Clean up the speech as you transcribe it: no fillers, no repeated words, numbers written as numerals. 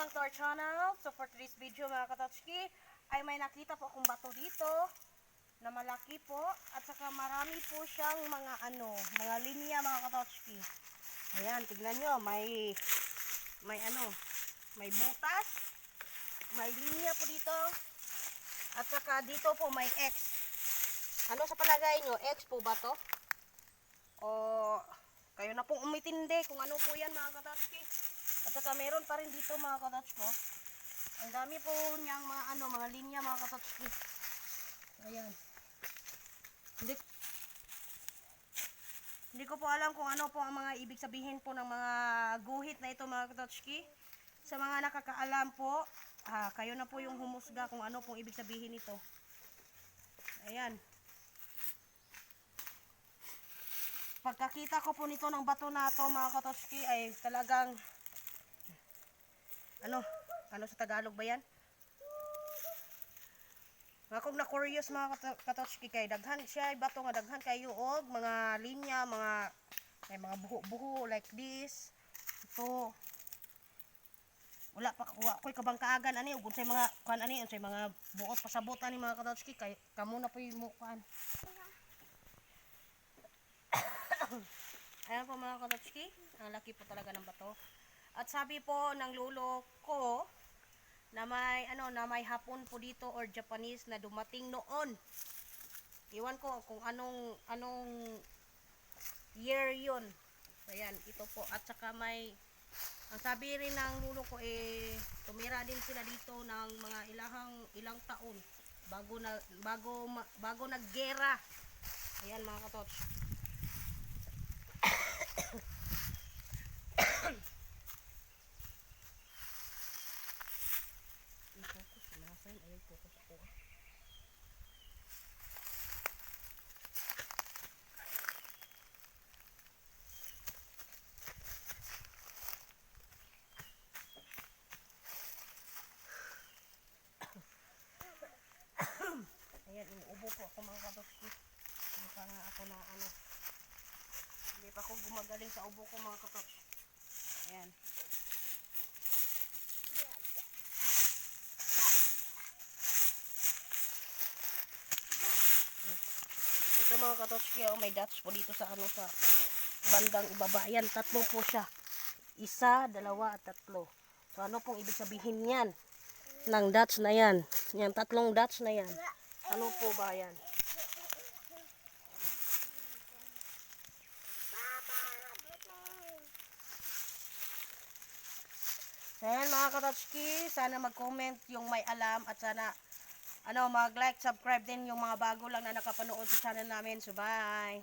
back to our channel. So for today's video mga katotski, ay may nakita po akong bato dito na malaki po at saka marami po siyang mga linya mga katotski. Ayan, tignan nyo, may butas, may linya po dito at saka dito po may X. Ano sa palagay nyo? X po ba to? O kayo na pong umitindi kung ano po yan mga katotski. At saka meron pa rin dito mga katotski. Ang dami po niyang mga linya mga katotski. Ayan. Hindi ko po alam kung ano po ang mga ibig sabihin po ng mga guhit na ito mga katotski. Sa mga nakakaalam po, kayo na po yung humusga kung ano pong ibig sabihin nito. Ayan. Pagkakita ko po nito ng bato na ito mga katotski ay talagang ano sa Tagalog ba yan? Kung na-curious mga katotski kay daghan siya bato nga daghan kayo og mga linya, may mga buho-buho like this. Ito wala pa ko'y kabangkaagan ani ug unsay mga kuan ani unsay mga buot pasabot ani mga katotski kay kamo na po yung kuan. Ayan po mga katotski, ang laki po talaga ng bato. At sabi po ng lolo ko na may Hapon po dito or Japanese na dumating noon. Iwan ko kung anong year 'yun. Ayan, ito po. At saka ang sabi rin ng lolo ko tumira din sila dito ng mga ilang taon bago naggera. Ayan mga katots. Ayun focus ako. Ayan, inuubo po ako mga katotski. Hindi pa nga ako hindi pa ako gumagaling sa ubo ko mga katots. Ayan. Ito mga katotski, may dots po dito sa sa bandang ibaba. Ayan, tatlo po siya. 1, 2, at 3. So ano pong ibig sabihin yan? Ng dots na yan. Yan, 3 dots na yan. Ano po ba yan? Ayan mga katotski, sana mag-comment yung may alam at sana mag-like, subscribe din yung mga bago lang na nakapanood sa channel namin. So bye!